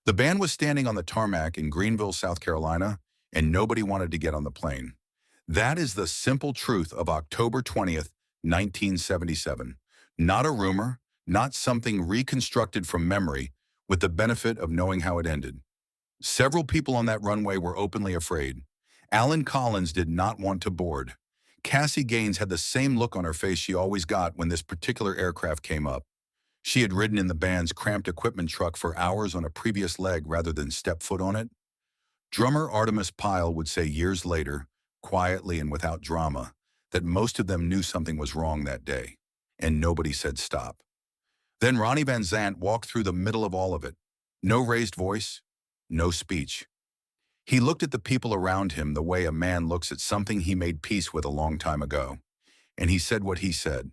The band was standing on the tarmac in Greenville, South Carolina, and nobody wanted to get on the plane. That is the simple truth of October 20th, 1977. Not a rumor, not something reconstructed from memory, with the benefit of knowing how it ended. Several people on that runway were openly afraid. Alan Collins did not want to board. Cassie Gaines had the same look on her face she always got when this particular aircraft came up. She had ridden in the band's cramped equipment truck for hours on a previous leg rather than step foot on it. Drummer Artemis Pyle would say years later, quietly and without drama, that most of them knew something was wrong that day, and nobody said stop. Then Ronnie Van Zant walked through the middle of all of it. No raised voice, no speech. He looked at the people around him the way a man looks at something he made peace with a long time ago, and he said what he said.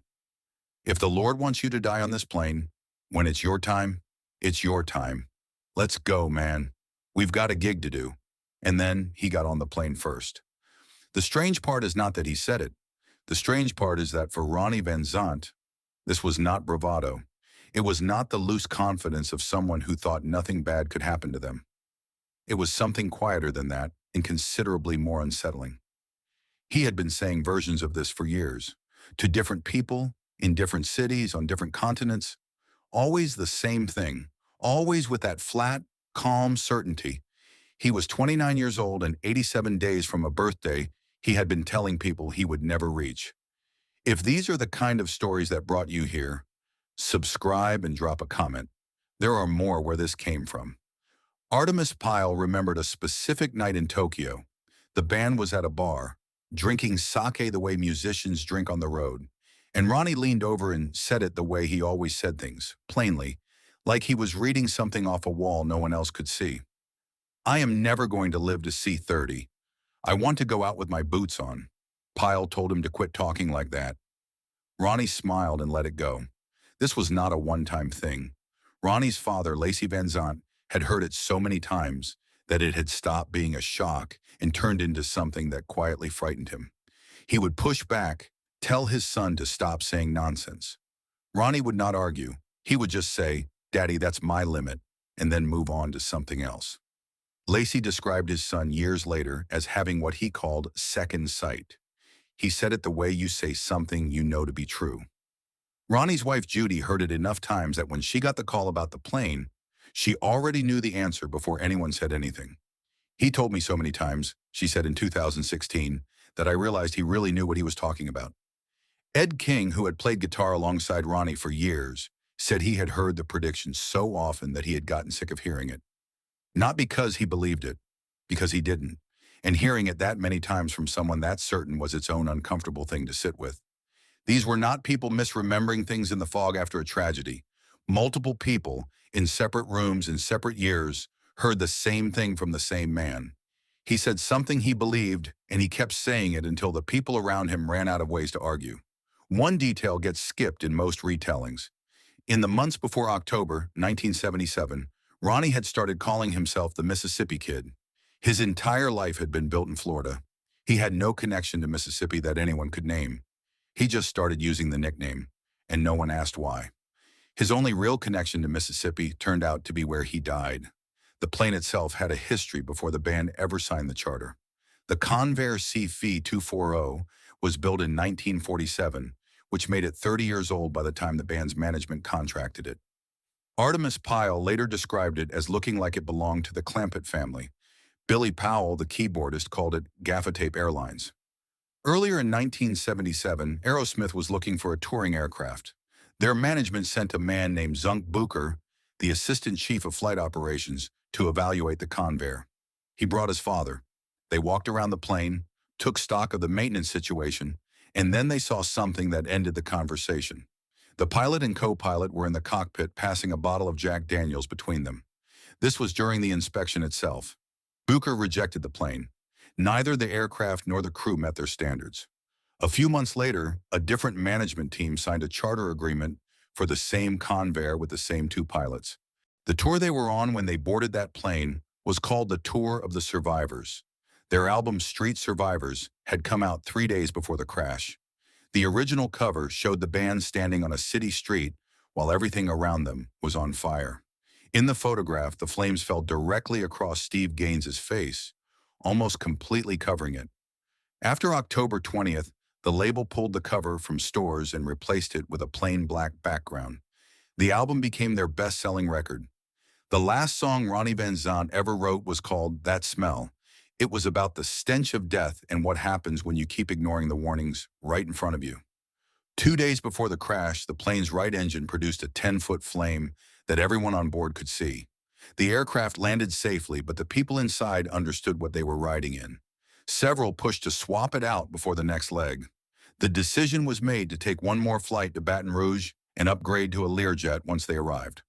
If the Lord wants you to die on this plane, when it's your time, it's your time. Let's go, man. We've got a gig to do. And then he got on the plane first. The strange part is not that he said it. The strange part is that for Ronnie Van Zant, this was not bravado. It was not the loose confidence of someone who thought nothing bad could happen to them. It was something quieter than that and considerably more unsettling. He had been saying versions of this for years, to different people, in different cities, on different continents. Always the same thing, always with that flat, calm certainty. He was 29 years old and 87 days from a birthday he had been telling people he would never reach. If these are the kind of stories that brought you here, subscribe and drop a comment. There are more where this came from. Artemis Pyle remembered a specific night in Tokyo. The band was at a bar, drinking sake the way musicians drink on the road, and Ronnie leaned over and said it the way he always said things, plainly, like he was reading something off a wall no one else could see. I am never going to live to see 30. I want to go out with my boots on. Pyle told him to quit talking like that. Ronnie smiled and let it go. This was not a one-time thing. Ronnie's father, Lacey Van Zant, had heard it so many times that it had stopped being a shock and turned into something that quietly frightened him. He would push back, tell his son to stop saying nonsense. Ronnie would not argue. He would just say, "Daddy, that's my limit," and then move on to something else. Lacey described his son years later as having what he called second sight. He said it the way you say something you know to be true. Ronnie's wife Judy heard it enough times that when she got the call about the plane, she already knew the answer before anyone said anything. He told me so many times, she said in 2016, that I realized he really knew what he was talking about. Ed King, who had played guitar alongside Ronnie for years, said he had heard the prediction so often that he had gotten sick of hearing it. Not because he believed it, because he didn't. And hearing it that many times from someone that certain was its own uncomfortable thing to sit with. These were not people misremembering things in the fog after a tragedy. Multiple people, in separate rooms in separate years, heard the same thing from the same man. He said something he believed, and he kept saying it until the people around him ran out of ways to argue. One detail gets skipped in most retellings. In the months before October 1977, Ronnie had started calling himself the Mississippi Kid. His entire life had been built in Florida. He had no connection to Mississippi that anyone could name. He just started using the nickname, and no one asked why. His only real connection to Mississippi turned out to be where he died. The plane itself had a history before the band ever signed the charter. The Convair C-240 was built in 1947, which made it 30 years old by the time the band's management contracted it. Artemis Pyle later described it as looking like it belonged to the Clampett family. Billy Powell, the keyboardist, called it Gaffatape Airlines. Earlier in 1977, Aerosmith was looking for a touring aircraft. Their management sent a man named Zunk Bucher, the assistant chief of flight operations, to evaluate the Convair. He brought his father. They walked around the plane, took stock of the maintenance situation, and then they saw something that ended the conversation. The pilot and co-pilot were in the cockpit passing a bottle of Jack Daniels between them. This was during the inspection itself. Bucher rejected the plane. Neither the aircraft nor the crew met their standards. A few months later, a different management team signed a charter agreement for the same Convair with the same two pilots. The tour they were on when they boarded that plane was called the Tour of the Survivors. Their album Street Survivors had come out 3 days before the crash. The original cover showed the band standing on a city street while everything around them was on fire. In the photograph, the flames fell directly across Steve Gaines's face, almost completely covering it. After October 20th, the label pulled the cover from stores and replaced it with a plain black background. The album became their best-selling record. The last song Ronnie Van Zant ever wrote was called That Smell. It was about the stench of death and what happens when you keep ignoring the warnings right in front of you. 2 days before the crash, the plane's right engine produced a 10-foot flame that everyone on board could see. The aircraft landed safely, but the people inside understood what they were riding in. Several pushed to swap it out before the next leg. The decision was made to take one more flight to Baton Rouge and upgrade to a Learjet once they arrived.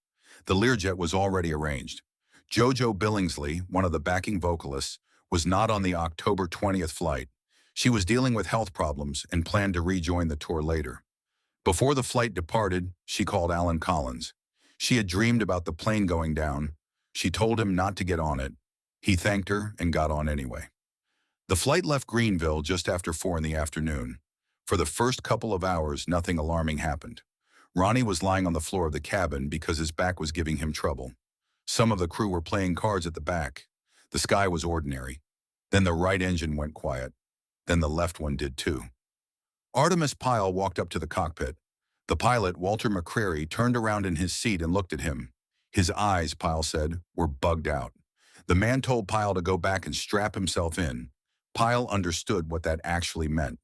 The Learjet was already arranged. JoJo Billingsley, one of the backing vocalists, was not on the October 20th flight. She was dealing with health problems and planned to rejoin the tour later. Before the flight departed, she called Alan Collins. She had dreamed about the plane going down. She told him not to get on it. He thanked her and got on anyway. The flight left Greenville just after 4 in the afternoon. For the first couple of hours, nothing alarming happened. Ronnie was lying on the floor of the cabin because his back was giving him trouble. Some of the crew were playing cards at the back. The sky was ordinary. Then the right engine went quiet. Then the left one did too. Artemis Pyle walked up to the cockpit. The pilot, Walter McCreary, turned around in his seat and looked at him. His eyes, Pyle said, were bugged out. The man told Pyle to go back and strap himself in. Pyle understood what that actually meant.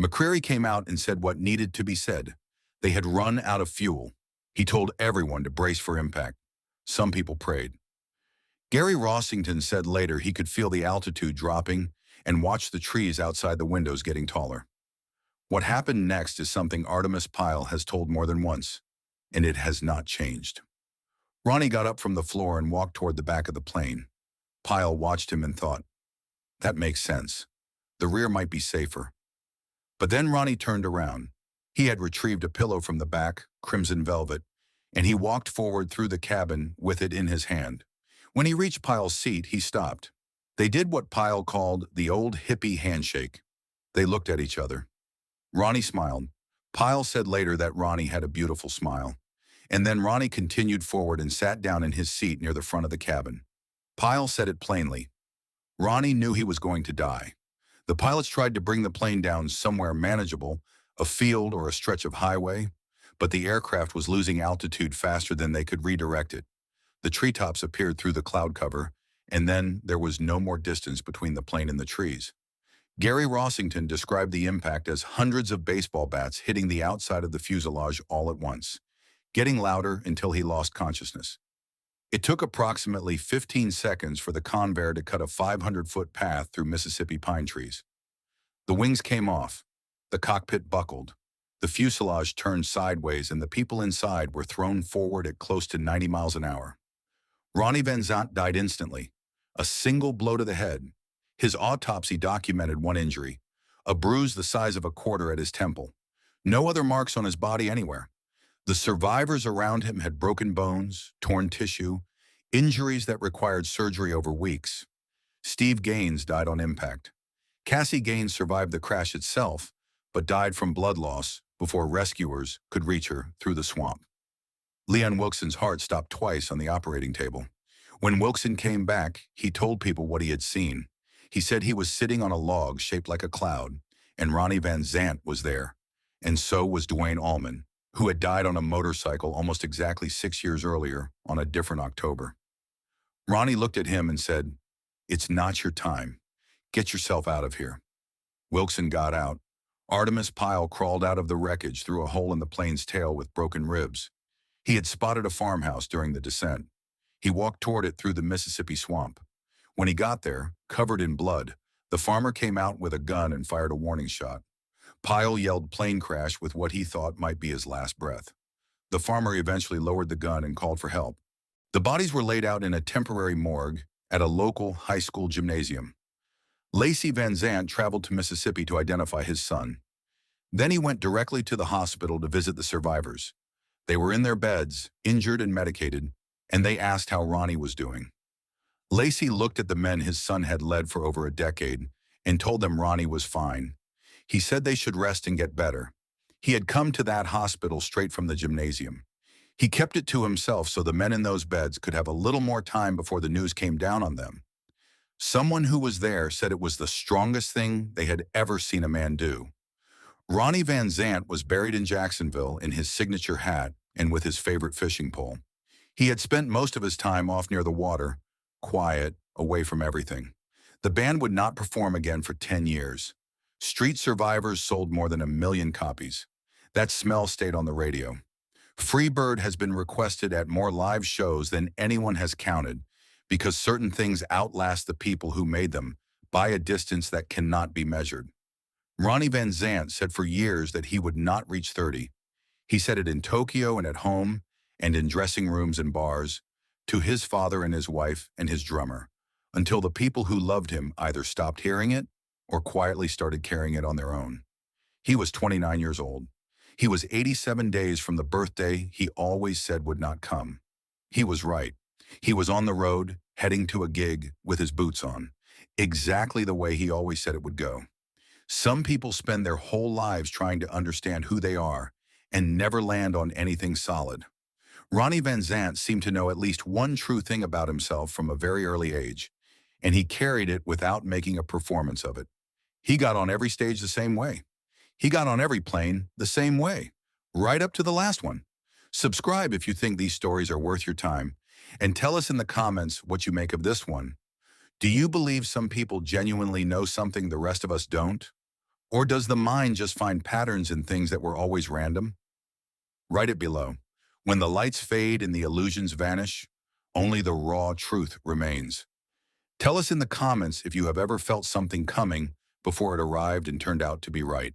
McCreary came out and said what needed to be said. They had run out of fuel. He told everyone to brace for impact. Some people prayed. Gary Rossington said later he could feel the altitude dropping and watch the trees outside the windows getting taller. What happened next is something Artemis Pyle has told more than once, and it has not changed. Ronnie got up from the floor and walked toward the back of the plane. Pyle watched him and thought, that makes sense. The rear might be safer. But then Ronnie turned around. He had retrieved a pillow from the back, crimson velvet, and he walked forward through the cabin with it in his hand. When he reached Pyle's seat, he stopped. They did what Pyle called the old hippie handshake. They looked at each other. Ronnie smiled. Pyle said later that Ronnie had a beautiful smile. And then Ronnie continued forward and sat down in his seat near the front of the cabin. Pyle said it plainly. Ronnie knew he was going to die. The pilots tried to bring the plane down somewhere manageable, a field or a stretch of highway, but the aircraft was losing altitude faster than they could redirect it. The treetops appeared through the cloud cover, and then there was no more distance between the plane and the trees. Gary Rossington described the impact as hundreds of baseball bats hitting the outside of the fuselage all at once, getting louder until he lost consciousness. It took approximately 15 seconds for the Convair to cut a 500-foot path through Mississippi pine trees. The wings came off. The cockpit buckled. The fuselage turned sideways and the people inside were thrown forward at close to 90 miles an hour. Ronnie Van Zant died instantly. A single blow to the head. His autopsy documented one injury, a bruise the size of a quarter at his temple. No other marks on his body anywhere. The survivors around him had broken bones, torn tissue, injuries that required surgery over weeks. Steve Gaines died on impact. Cassie Gaines survived the crash itself, but died from blood loss before rescuers could reach her through the swamp. Leon Wilkson's heart stopped twice on the operating table. When Wilkson came back, he told people what he had seen. He said he was sitting on a log shaped like a cloud, and Ronnie Van Zant was there. And so was Duane Allman, who had died on a motorcycle almost exactly 6 years earlier on a different October. Ronnie looked at him and said, "It's not your time. Get yourself out of here." Wilkson got out. Artemis Pyle crawled out of the wreckage through a hole in the plane's tail with broken ribs. He had spotted a farmhouse during the descent. He walked toward it through the Mississippi swamp. When he got there, covered in blood, the farmer came out with a gun and fired a warning shot. Pyle yelled plane crash with what he thought might be his last breath. The farmer eventually lowered the gun and called for help. The bodies were laid out in a temporary morgue at a local high school gymnasium. Lacey Van Zant traveled to Mississippi to identify his son. Then he went directly to the hospital to visit the survivors. They were in their beds, injured and medicated, and they asked how Ronnie was doing. Lacey looked at the men his son had led for over a decade and told them Ronnie was fine. He said they should rest and get better. He had come to that hospital straight from the gymnasium. He kept it to himself so the men in those beds could have a little more time before the news came down on them. Someone who was there said it was the strongest thing they had ever seen a man do. Ronnie Van Zant was buried in Jacksonville in his signature hat and with his favorite fishing pole. He had spent most of his time off near the water, quiet, away from everything. The band would not perform again for 10 years. Street Survivors sold more than 1 million copies. That smell stayed on the radio. Freebird has been requested at more live shows than anyone has counted because certain things outlast the people who made them by a distance that cannot be measured. Ronnie Van Zant said for years that he would not reach 30. He said it in Tokyo and at home and in dressing rooms and bars, to his father and his wife and his drummer, until the people who loved him either stopped hearing it or quietly started carrying it on their own. He was 29 years old. He was 87 days from the birthday he always said would not come. He was right. He was on the road, heading to a gig with his boots on, exactly the way he always said it would go. Some people spend their whole lives trying to understand who they are and never land on anything solid. Ronnie Van Zant seemed to know at least one true thing about himself from a very early age, and he carried it without making a performance of it. He got on every stage the same way. He got on every plane the same way, right up to the last one. Subscribe if you think these stories are worth your time, and tell us in the comments what you make of this one. Do you believe some people genuinely know something the rest of us don't? Or does the mind just find patterns in things that were always random? Write it below. When the lights fade and the illusions vanish, only the raw truth remains. Tell us in the comments if you have ever felt something coming before it arrived and turned out to be right.